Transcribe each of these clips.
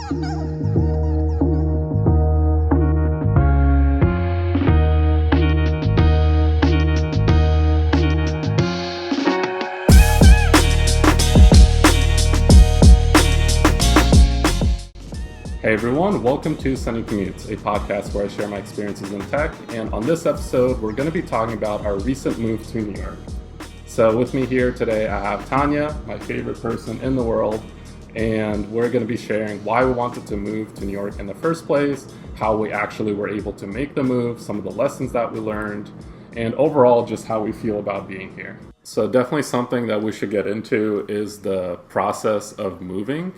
Hey everyone, welcome to Sunny Commutes, a podcast where I share my experiences in tech, and on this episode we're going to be talking about our recent move to New York. So with me here today I have Tanya, my favorite person in the world, and we're going to be sharing why we wanted to move to New York in the first place, how we actually were able to make the move, some of the lessons that we learned, and overall just how we feel about being here. So definitely something that we should get into is the process of moving.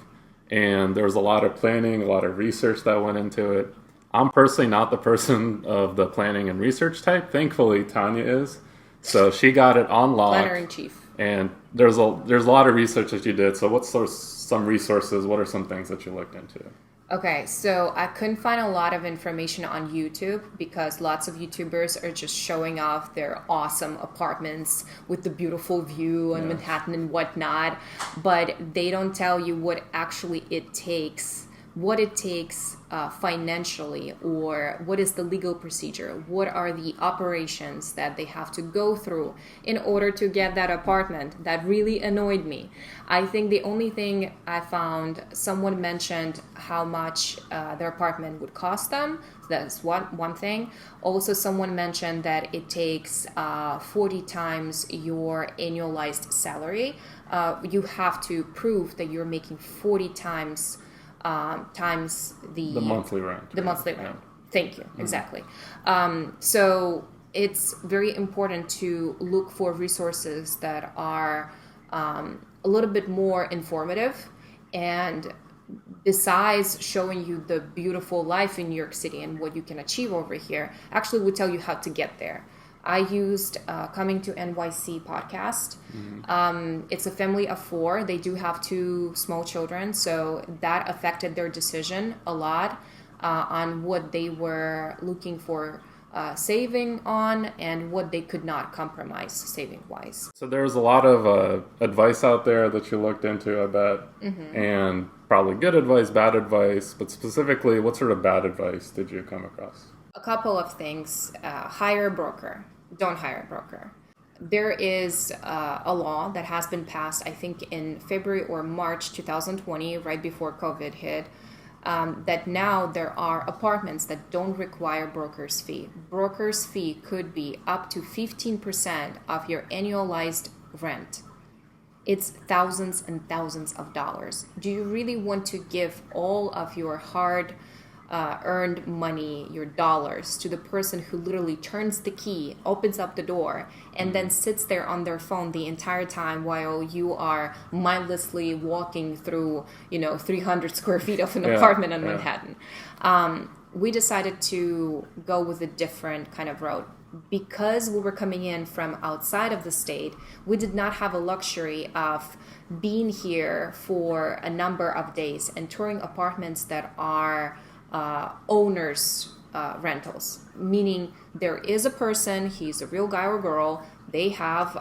And there was a lot of planning, a lot of research that went into it. I'm personally not the person of the planning and research type. Thankfully, Tanya is. So she got it on lock. Planner in chief. And there's a lot of research that you did. So what's some resources? What are some things that you looked into? Okay, so I couldn't find a lot of information on YouTube because lots of YouTubers are just showing off their awesome apartments with the beautiful view on Manhattan and whatnot, but they don't tell you what actually it takes, financially, or what is the legal procedure, what are the operations that they have to go through in order to get that apartment. That really annoyed me. I think the only thing I found, someone mentioned how much their apartment would cost them. That's one thing. Also, someone mentioned that it takes 40 times your annualized salary. You have to prove that you're making 40 times the monthly rent. The monthly rent. Thank you. Mm-hmm. Exactly. So it's very important to look for resources that are a little bit more informative, and besides showing you the beautiful life in New York City and what you can achieve over here, actually would tell you how to get there. I used Coming to NYC podcast. Mm-hmm. It's a family of 4. They do have 2 small children, so that affected their decision a lot on what they were looking for saving on and what they could not compromise saving-wise. So there was a lot of advice out there that you looked into, I bet, mm-hmm. and probably good advice, bad advice, but specifically, what sort of bad advice did you come across? A couple of things. Hire a broker. Don't hire a broker. There is a law that has been passed, I think in February or March 2020, right before COVID hit, that now there are apartments that don't require broker's fee. Broker's fee could be up to 15% of your annualized rent. It's thousands and thousands of dollars. Do you really want to give all of your hard earned money, your dollars, to the person who literally turns the key, opens up the door, and then sits there on their phone the entire time while you are mindlessly walking through, 300 square feet of an apartment in Manhattan? We decided to go with a different kind of route. Because we were coming in from outside of the state, we did not have a luxury of being here for a number of days and touring apartments that are owners' rentals, meaning there is a person, he's a real guy or girl, they have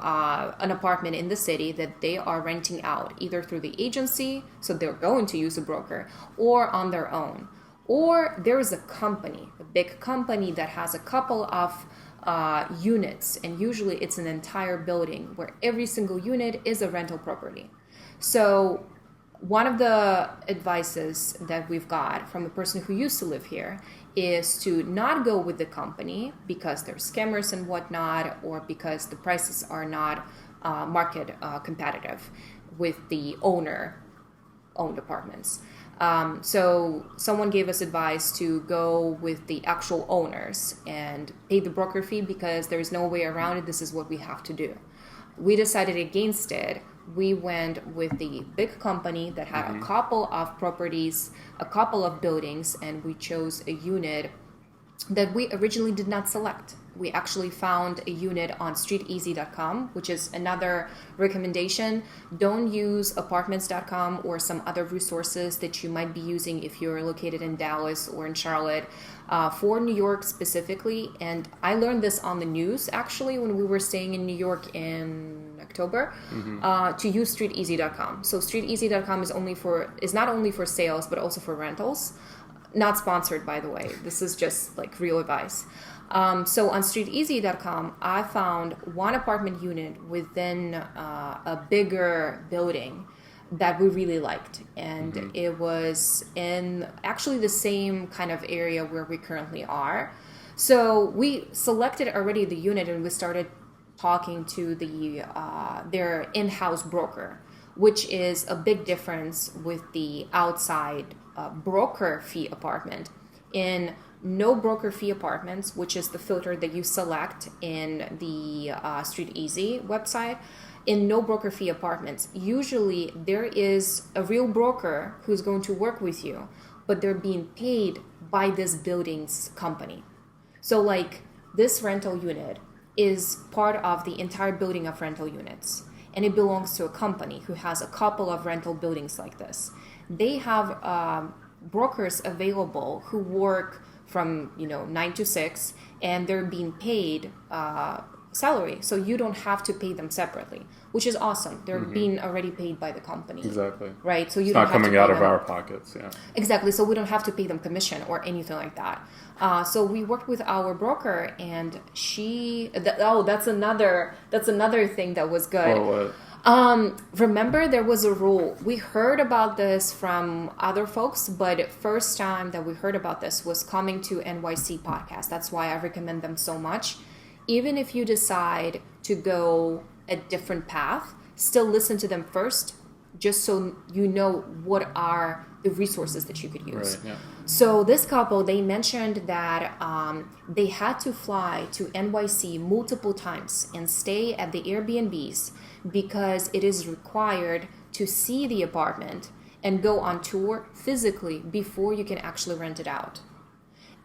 an apartment in the city that they are renting out, either through the agency, so they're going to use a broker, or on their own. Or there is a company, a big company that has a couple of units, and usually it's an entire building where every single unit is a rental property. So one of the advices that we've got from a person who used to live here is to not go with the company because they're scammers and whatnot, or because the prices are not market competitive with the owner-owned apartments. So someone gave us advice to go with the actual owners and pay the broker fee because there's no way around it. This is what we have to do. We decided against it. We went with the big company that had a couple of properties, a couple of buildings, and we chose a unit that we originally did not select. We actually found a unit on Streeteasycom, which is another recommendation. Don't use apartments.com or some other resources that you might be using if you're located in Dallas or in Charlotte. For New York specifically, and I learned this on the news actually when we were staying in New York in October, to use Streeteasy.com. So Streeteasy.com is not only for sales, but also for rentals. Not sponsored, by the way. This is just like real advice. So on Streeteasy.com, I found one apartment unit within a bigger building that we really liked. And it was in actually the same kind of area where we currently are. So we selected already the unit and we started talking to their in-house broker, which is a big difference with the outside broker fee apartment. In no broker fee apartments, which is the filter that you select in the Streeteasy website, in no broker fee apartments, usually there is a real broker who's going to work with you, but they're being paid by this building's company. So like this rental unit is part of the entire building of rental units, and it belongs to a company who has a couple of rental buildings like this. They have brokers available who work from 9 to 6, and they're being paid salary, so you don't have to pay them separately, which is awesome. They're being already paid by the company. Exactly. Right. So you it's don't not have coming to pay out of them. our pockets. Yeah. Exactly. So we don't have to pay them commission or anything like that. So we worked with our broker, and that's another thing that was good. Or what? Remember, there was a rule. We heard about this from other folks, but first time that we heard about this was coming to NYC podcast. That's why I recommend them so much. Even if you decide to go a different path, still listen to them first, just so you know what are the resources that you could use. Right, yeah. So this couple, they mentioned that they had to fly to NYC multiple times and stay at the Airbnbs because it is required to see the apartment and go on tour physically before you can actually rent it out.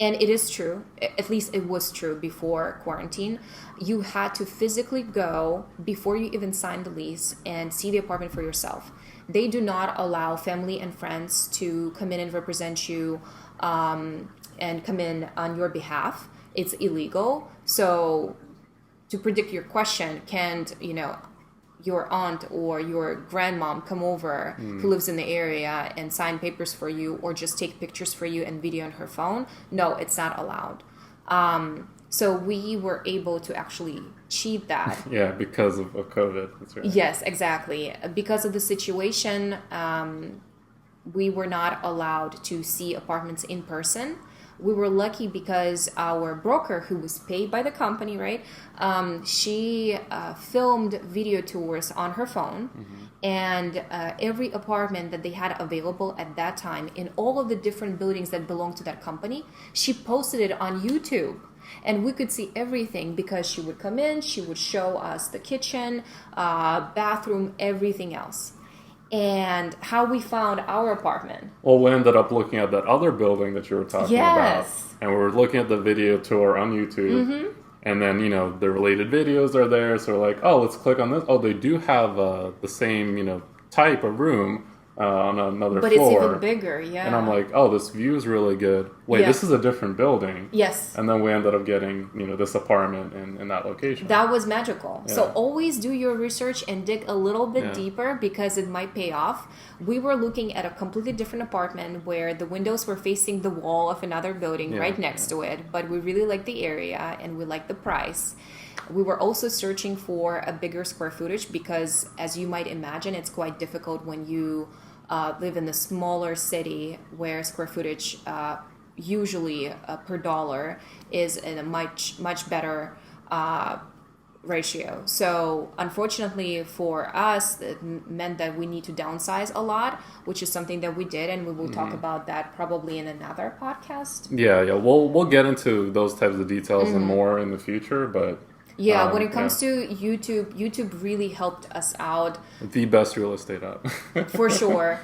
And it is true, at least it was true before quarantine. You had to physically go before you even signed the lease and see the apartment for yourself. They do not allow family and friends to come in and represent you and come in on your behalf. It's illegal. So to predict your question, can't, your aunt or your grandmom come over who lives in the area and sign papers for you or just take pictures for you and video on her phone? No, it's not allowed. So we were able to actually cheat that. Yeah, because of COVID. That's right. Yes, exactly. Because of the situation, we were not allowed to see apartments in person. We were lucky because our broker, who was paid by the company, right? She filmed video tours on her phone, and every apartment that they had available at that time in all of the different buildings that belonged to that company, she posted it on YouTube. And we could see everything because she would come in, she would show us the kitchen, bathroom, everything else. And how we found our apartment. Well, we ended up looking at that other building that you were talking about. And we were looking at the video tour on YouTube. And then, the related videos are there. So we're like, oh, let's click on this. Oh, they do have the same, type of room on another but floor. It's even bigger, yeah. And I'm like, oh, this view is really good. Wait, this is a different building. Yes. And then we ended up getting, this apartment in that location. That was magical. Yeah. So always do your research and dig a little bit deeper because it might pay off. We were looking at a completely different apartment where the windows were facing the wall of another building right next to it. But we really liked the area and we liked the price. We were also searching for a bigger square footage because, as you might imagine, it's quite difficult when you live in a smaller city where square footage usually per dollar is in a much better ratio. So unfortunately for us, it meant that we need to downsize a lot, which is something that we did, and we will talk about that probably in another podcast. Yeah. We'll get into those types of details and more in the future, but when it comes to YouTube really helped us out. The best real estate app. For sure.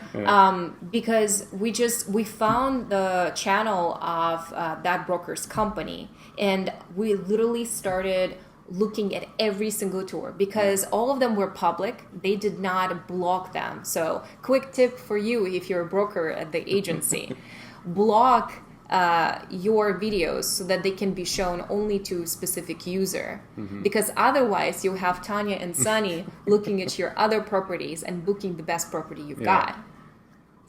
Because we found the channel of that broker's company, and we literally started looking at every single tour because all of them were public. They did not block them. So quick tip for you if you're a broker at the agency. Block your videos so that they can be shown only to a specific user. Because otherwise you'll have Tanya and Sunny looking at your other properties and booking the best property you've got.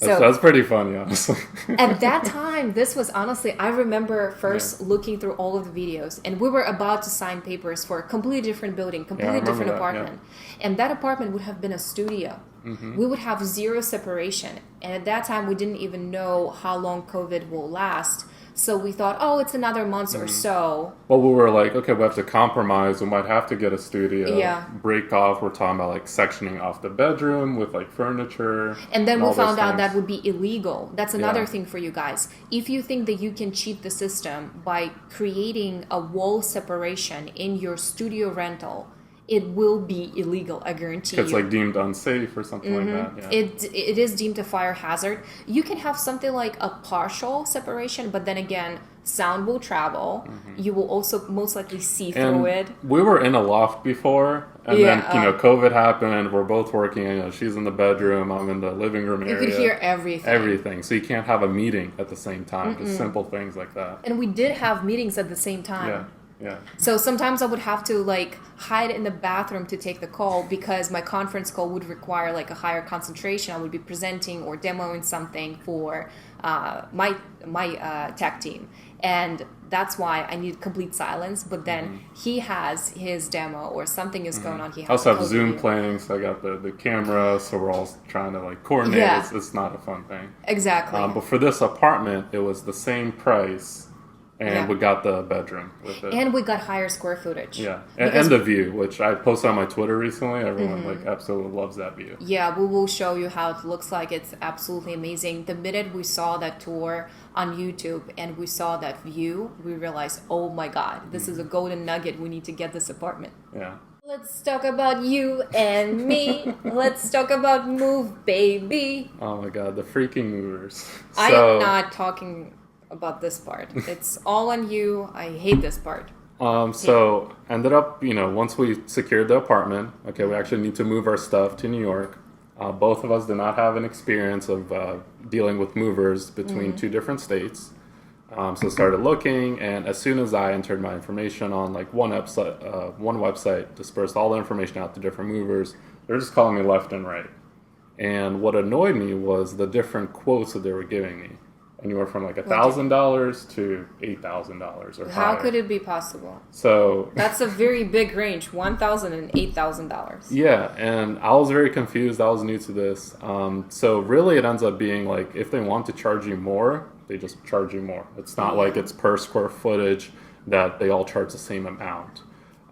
That's pretty funny, honestly. At that time, this was honestly, I remember first looking through all of the videos, and we were about to sign papers for a completely different building, completely different apartment. And that apartment would have been a studio. We would have zero separation. And at that time, we didn't even know how long COVID will last. So we thought, oh, it's another month or so. Well, we were like, okay, we have to compromise. We might have to get a studio. Break off. We're talking about like sectioning off the bedroom with like furniture. And then we found out that would be illegal. That's another thing for you guys. If you think that you can cheat the system by creating a wall separation in your studio rental, it will be illegal, I guarantee you. It's like deemed unsafe or something like that. It is deemed a fire hazard. You can have something like a partial separation, but then again, sound will travel. You will also most likely see through it. We were in a loft before, and then COVID happened. We're both working. She's in the bedroom. I'm in the living room area. You could hear everything. Everything. So you can't have a meeting at the same time. Just simple things like that. And we did have meetings at the same time. Yeah. So sometimes I would have to like hide in the bathroom to take the call because my conference call would require like a higher concentration. I would be presenting or demoing something for my tech team, and that's why I need complete silence. But then he has his demo or something is going on. He has I also have Zoom playing, so I got the camera, so we're all trying to like coordinate. It's not a fun thing. Exactly. But for this apartment, it was the same price. And we got the bedroom with it. And we got higher square footage. Yeah. And the view, which I posted on my Twitter recently. Everyone like absolutely loves that view. Yeah, we will show you how it looks like. It's absolutely amazing. The minute we saw that tour on YouTube and we saw that view, we realized, oh my God, this is a golden nugget. We need to get this apartment. Yeah. Let's talk about you and me. Let's talk about move, baby. Oh my God, the freaking movers. I am not talking about this part. It's all on you. I hate this part. So ended up, once we secured the apartment, we actually need to move our stuff to New York. Both of us did not have an experience of dealing with movers between two different states. So started looking, and as soon as I entered my information on like one website, dispersed all the information out to different movers, they're just calling me left and right. And what annoyed me was the different quotes that they were giving me. Anywhere from like $1,000 to $8,000 or higher. How could it be possible? So that's a very big range, $1,000 and $8,000. Yeah, and I was very confused. I was new to this. So really it ends up being like if they want to charge you more, they just charge you more. It's not like it's per square footage that they all charge the same amount.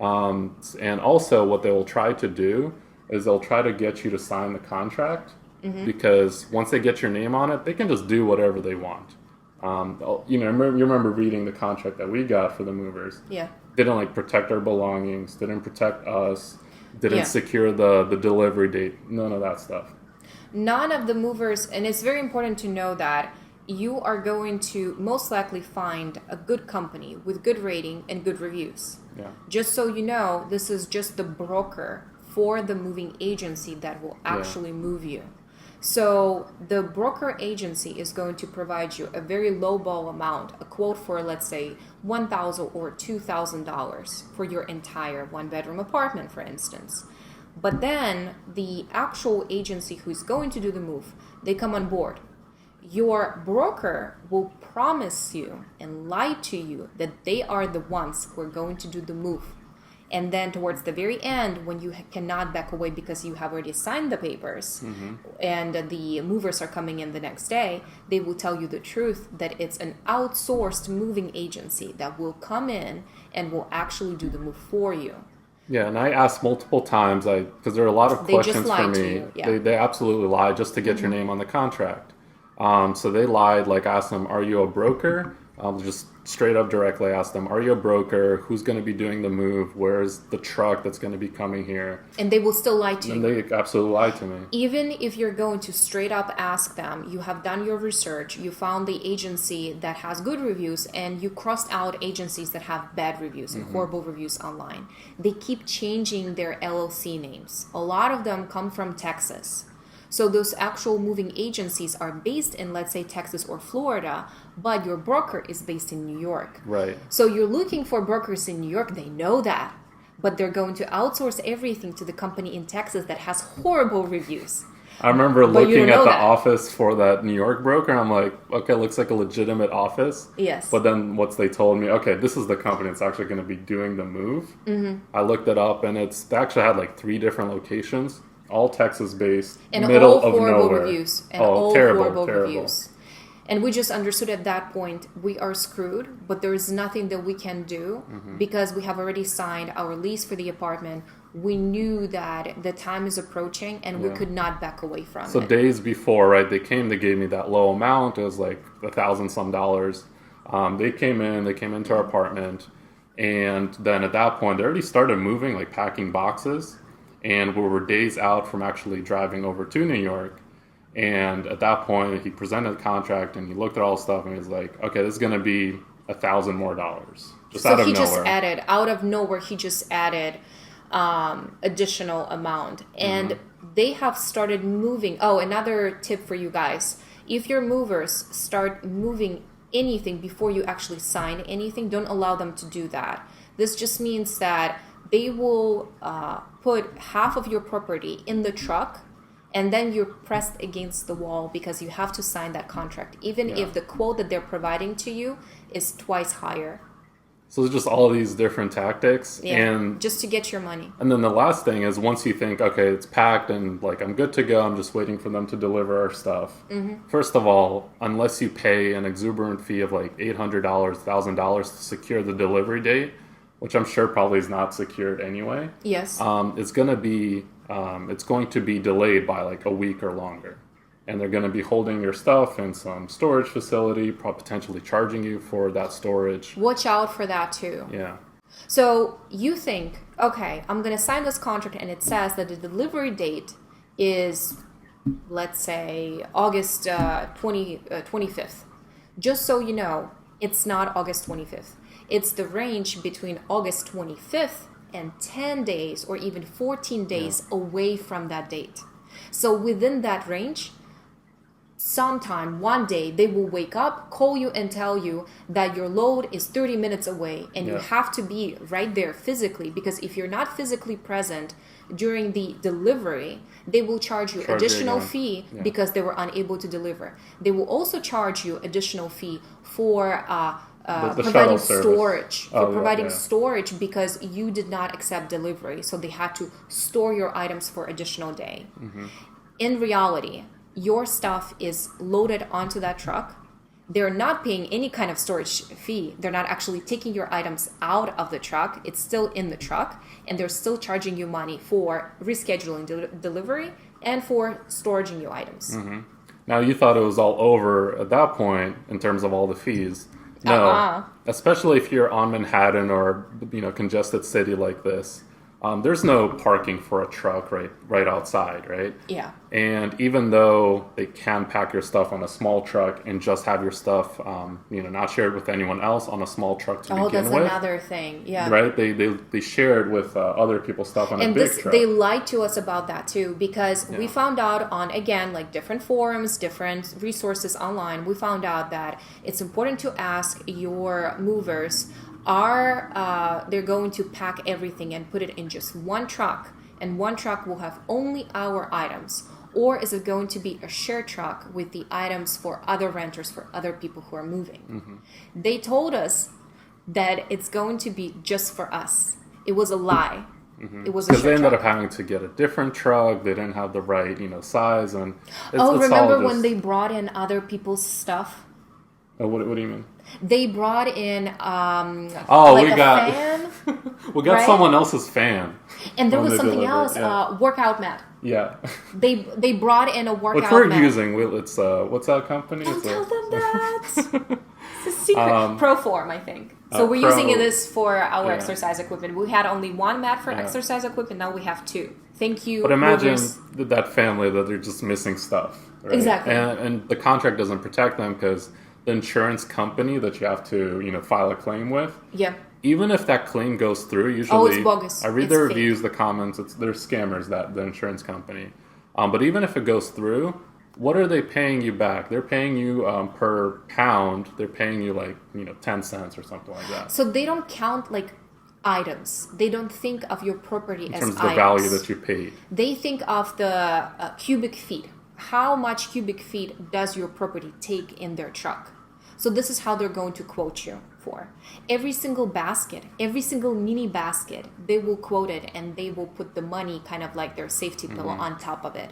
And also what they will try to do is they'll try to get you to sign the contract. Because once they get your name on it, they can just do whatever they want. You remember reading the contract that we got for the movers. Yeah. Didn't like protect our belongings, didn't protect us, didn't secure the delivery date, none of that stuff. None of the movers, and it's very important to know that you are going to most likely find a good company with good rating and good reviews. Yeah. Just so you know, this is just the broker for the moving agency that will actually move you. So the broker agency is going to provide you a very lowball amount, a quote for, let's say, $1,000 or $2,000 for your entire one-bedroom apartment, for instance. But then the actual agency who's going to do the move, they come on board. Your broker will promise you and lie to you that they are the ones who are going to do the move. And then towards the very end, when you cannot back away because you have already signed the papers and the movers are coming in the next day, they will tell you the truth that it's an outsourced moving agency that will come in and will actually do the move for you. Yeah, and I asked multiple times, because there are a lot of questions for me. They absolutely lied just to get your name on the contract. So they lied, like asked them, are you a broker? Just straight up directly ask them, are you a broker? Who's going to be doing the move? Where's the truck that's going to be coming here? And they will still lie to you. And they absolutely lied to me. Even if you're going to straight up ask them, you have done your research, you found the agency that has good reviews, and you crossed out agencies that have bad reviews and horrible reviews online. They keep changing their LLC names. A lot of them come from Texas. So those actual moving agencies are based in, let's say, Texas or Florida, but your broker is based in New York. Right. So you're looking for brokers in New York. They know that, but they're going to outsource everything to the company in Texas that has horrible reviews. I remember looking at the that. office for that New York broker, and I'm like, okay, looks like a legitimate office. Yes. But then once they told me, okay, this is the company that's actually going to be doing the move, I looked it up, and they actually had like 3 different locations, all Texas-based, and middle all of horrible nowhere. reviews. And oh, all terrible, horrible terrible. reviews. And we just understood at that point we are screwed, but there is nothing that we can do because we have already signed our lease for the apartment. We knew that the time is approaching and we could not back away from it. So days before, right, they gave me that low amount. It was like $1,000 some. They came into our apartment, and then at that point, they already started moving, like packing boxes, and we were days out from actually driving over to New York. And at that point, he presented the contract, and he looked at all the stuff, and he was like, "Okay, this is going to be $1,000 more, just so out of he nowhere." Just added out of nowhere. He just added additional amount, and they have started moving. Oh, another tip for you guys: if your movers start moving anything before you actually sign anything, don't allow them to do that. This just means that they will put half of your property in the truck. And then you're pressed against the wall because you have to sign that contract, even if the quote that they're providing to you is twice higher. So it's just all these different tactics. And just to get your money. And then the last thing is once you think, okay, it's packed and like I'm good to go, I'm just waiting for them to deliver our stuff. First of all, unless you pay an exuberant fee of like $800, $1,000 to secure the delivery date, which I'm sure probably is not secured anyway. Yes. It's going to be delayed by like a week or longer. And they're going to be holding your stuff in some storage facility, potentially charging you for that storage. Watch out for that too. Yeah. So you think, okay, I'm going to sign this contract and it says that the delivery date is, let's say, August 25th. Just so you know, it's not August 25th. It's the range between August 25th and 10 days or even 14 days away from that date. So within that range, sometime, one day, they will wake up, call you and tell you that your load is 30 minutes away and you have to be right there physically, because if you're not physically present during the delivery, they will charge you additional fee because they were unable to deliver. They will also charge you additional fee for the providing storage. Storage because you did not accept delivery, so they had to store your items for additional day. In reality, your stuff is loaded onto that truck. They're not paying any kind of storage fee. They're not actually taking your items out of the truck. It's still in the truck, and they're still charging you money for rescheduling delivery and for storing your items. Now, you thought it was all over at that point in terms of all the fees. No, especially if you're on Manhattan or congested city like this. There's no parking for a truck right outside, right? Yeah. And even though they can pack your stuff on a small truck and just have your stuff, not shared with anyone else on a small truck to begin with. Oh, that's another thing. Yeah. Right? They shared with other people's stuff on a big truck. They lied to us about that too, because we found out on, again, like different forums, different resources online, we found out that it's important to ask your movers, they're going to pack everything and put it in just one truck, and one truck will have only our items, or is it going to be a shared truck with the items for other renters, for other people who are moving? They told us that it's going to be just for us. It was a lie. It was because they ended up having to get a different truck. They didn't have the right size, and remember when they brought in other people's stuff? Oh, what do you mean? They brought in we got fan. We got someone else's fan. And there was something else, workout mat. Yeah. They brought in a workout mat. Which we're using. It's what's that company? Don't tell them that. It's a secret. Proform, I think. So we're using this for our exercise equipment. We had only one mat for exercise equipment. Now we have two. Thank you. But imagine that family that they're just missing stuff. Right? Exactly. And the contract doesn't protect them because the insurance company that you have to, file a claim with. Yeah. Even if that claim goes through, usually it's bogus. I read the reviews, the comments. They're scammers. That the insurance company. But even if it goes through, what are they paying you back? They're paying you per pound. They're paying you 10 cents or something like that. So they don't count like items. They don't think of your property as items. In terms of the value that you paid. They think of the cubic feet. How much cubic feet does your property take in their truck? So this is how they're going to quote you for. Every single basket, every single mini basket, they will quote it and they will put the money kind of like their safety pillow on top of it.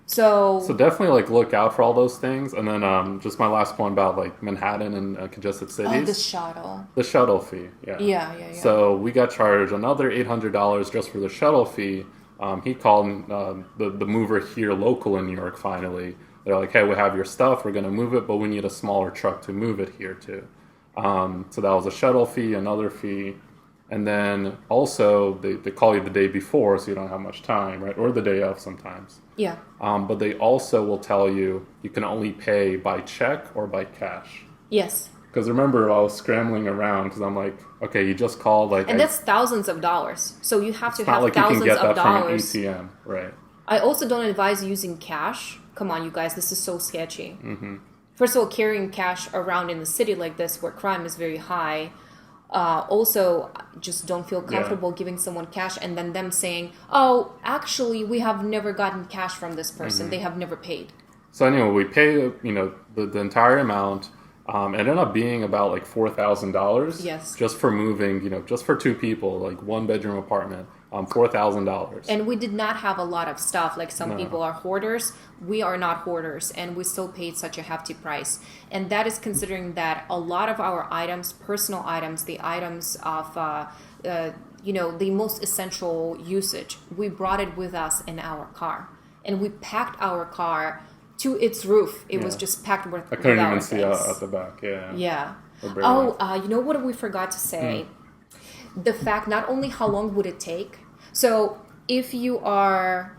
So definitely look out for all those things. And then just my last point about Manhattan and congested cities. Oh, the shuttle. The shuttle fee, yeah. Yeah. So we got charged another $800 just for the shuttle fee. He called the mover here local in New York finally. They're like, hey, we have your stuff. We're going to move it, but we need a smaller truck to move it here too. So that was a shuttle fee, another fee. And then also they call you the day before so you don't have much time, right? Or the day of sometimes. Yeah. But they also will tell you can only pay by check or by cash. Yes. Because remember, I was scrambling around because I'm like, okay, you just called and that's thousands of dollars. So you have to have thousands of dollars. It's not like you can get that from an ATM, right? I also don't advise using cash. Come on, you guys, this is so sketchy. Mm-hmm. First of all, carrying cash around in a city like this where crime is very high. Also, just don't feel comfortable giving someone cash and then them saying, oh, actually, we have never gotten cash from this person. They have never paid. So anyway, we pay, the entire amount. It ended up being about $4,000. Yes. Just for moving, just for two people, one bedroom apartment, $4,000. And we did not have a lot of stuff. Some people are hoarders. We are not hoarders, and we still paid such a hefty price. And that is considering that a lot of our items, personal items, the items of, the most essential usage, we brought it with us in our car. And we packed our car to its roof. It was just packed with I couldn't even things. see at the back, Yeah. You know what we forgot to say? The fact, not only how long would it take. So if you are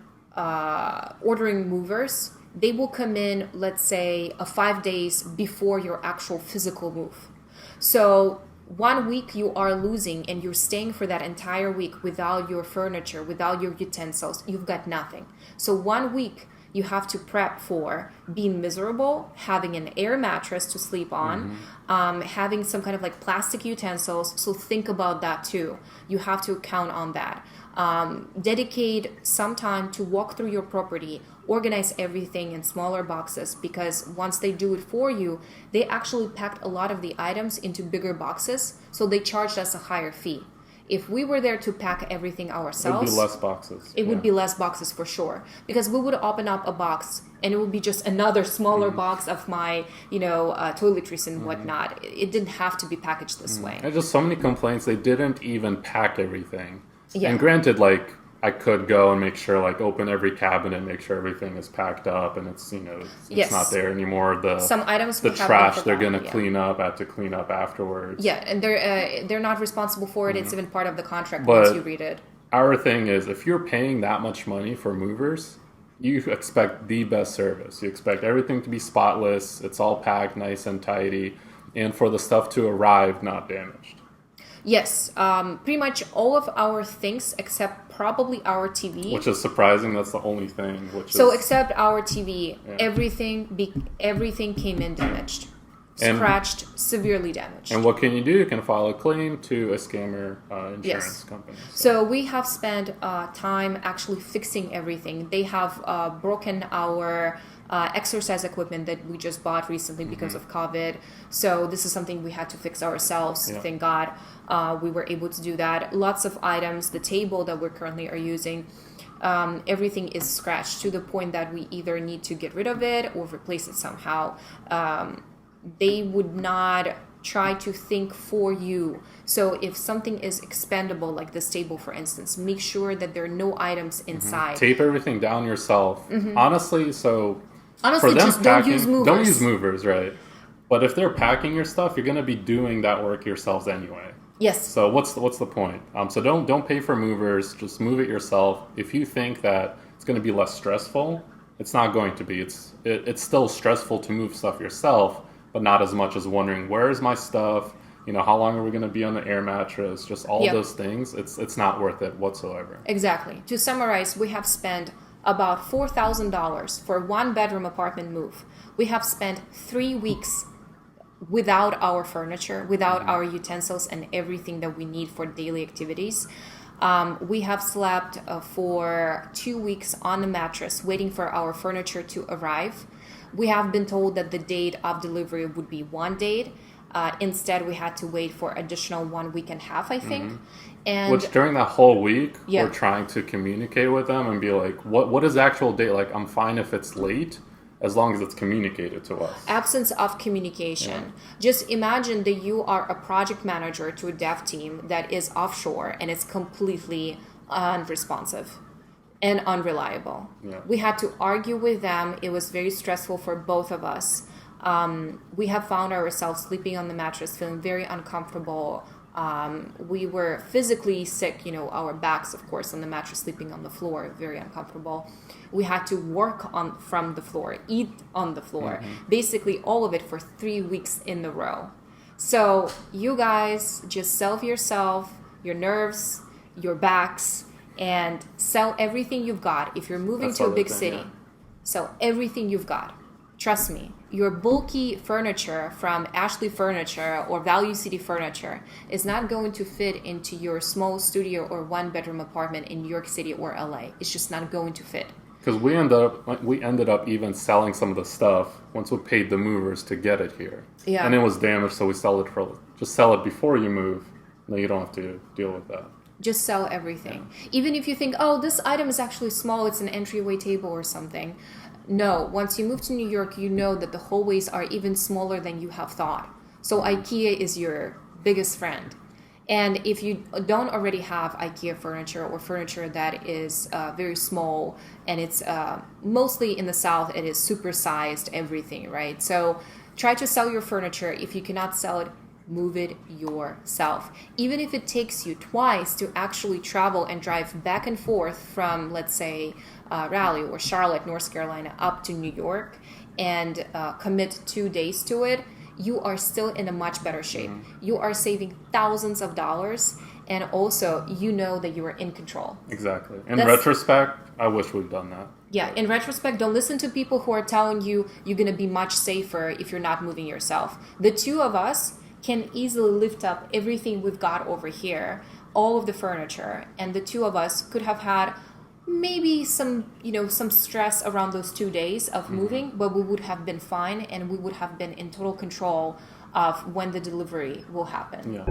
ordering movers, they will come in, let's say, 5 days before your actual physical move. So 1 week you are losing and you're staying for that entire week without your furniture, without your utensils. You've got nothing. So 1 week you have to prep for being miserable, having an air mattress to sleep on, having some kind of plastic utensils. So think about that too. You have to count on that. Dedicate some time to walk through your property, organize everything in smaller boxes, because once they do it for you, they actually packed a lot of the items into bigger boxes. So they charged us a higher fee. If we were there to pack everything ourselves, it would be less boxes. It would be less boxes for sure. Because we would open up a box and it would be just another smaller box of my, toiletries and whatnot. It didn't have to be packaged this way. And just so many complaints. They didn't even pack everything. Yeah. And granted, I could go and make sure, open every cabinet, make sure everything is packed up, and it's, it's not there anymore. Some items the trash they're going to clean up, I have to clean up afterwards. Yeah, and they're not responsible for it. It's even part of the contract once you read it. Our thing is, if you're paying that much money for movers, you expect the best service. You expect everything to be spotless. It's all packed nice and tidy, and for the stuff to arrive not damaged. Yes, pretty much all of our things except probably our TV. Which is surprising. That's the only thing. Except our TV, everything came in damaged, scratched, severely damaged. And what can you do? You can file a claim to a scammer insurance company. So we have spent time actually fixing everything. They have broken our exercise equipment that we just bought recently because of COVID. So this is something we had to fix ourselves. Yeah. Thank God we were able to do that. Lots of items, the table that we currently are using, everything is scratched to the point that we either need to get rid of it or replace it somehow. They would not try to think for you. So if something is expendable, like this table, for instance, make sure that there are no items inside. Tape everything down yourself. Honestly, for them just packing, don't use movers. Don't use movers, right? But if they're packing your stuff, you're going to be doing that work yourselves anyway. Yes. So what's the point? So don't pay for movers. Just move it yourself. If you think that it's going to be less stressful, it's not going to be. It's still stressful to move stuff yourself, but not as much as wondering, where's my stuff? How long are we going to be on the air mattress? Just all those things. It's not worth it whatsoever. Exactly. To summarize, we have spent about $4,000 for 1-bedroom apartment move. We have spent 3 weeks without our furniture, without our utensils and everything that we need for daily activities. We have slept for 2 weeks on a mattress waiting for our furniture to arrive. We have been told that the date of delivery would be one date. Instead, we had to wait for additional 1 week and a half, I think. And which during that whole week, Yeah. we're trying to communicate with them and be like, what is the actual date? Like, I'm fine if it's late, as long as it's communicated to us. absence of communication. Just imagine that you are a project manager to a dev team that is offshore and it's completely unresponsive and unreliable. Yeah. We had to argue with them. It was very stressful for both of us. We have found ourselves sleeping on the mattress, feeling very uncomfortable. We were physically sick, our backs, of course, on the mattress, sleeping on the floor, very uncomfortable. We had to work from the floor, eat on the floor, basically all of it for 3 weeks in a row. So you guys just sell yourself, your nerves, your backs, and sell everything you've got. If you're moving That's to a all big the thing, city, yeah. sell everything you've got. Trust me, your bulky furniture from Ashley Furniture or Value City Furniture is not going to fit into your small studio or 1-bedroom apartment in New York City or LA. It's just not going to fit. Because we ended up even selling some of the stuff once we paid the movers to get it here. Yeah. And it was damaged, so we sell it before you move. Then you don't have to deal with that. Just sell everything. Even if you think, oh, this item is actually small, it's an entryway table or something. No, once you move to New York, you know that the hallways are even smaller than you have thought. So IKEA is your biggest friend. And if you don't already have IKEA furniture or furniture that is very small, and it's mostly in the South, it is supersized everything, right? So try to sell your furniture. If you cannot sell it, move it yourself. Even if it takes you twice to actually travel and drive back and forth from, let's say, Raleigh or Charlotte, North Carolina, up to New York and commit 2 days to it, you are still in a much better shape. You are saving thousands of dollars, and also you know that you are in control. Exactly. In retrospect, I wish we'd done that. Yeah, in retrospect, don't listen to people who are telling you you're going to be much safer if you're not moving yourself. The two of us can easily lift up everything we've got over here, all of the furniture, and the two of us could have had maybe some stress around those 2 days of moving, but we would have been fine and we would have been in total control of when the delivery will happen. Yeah.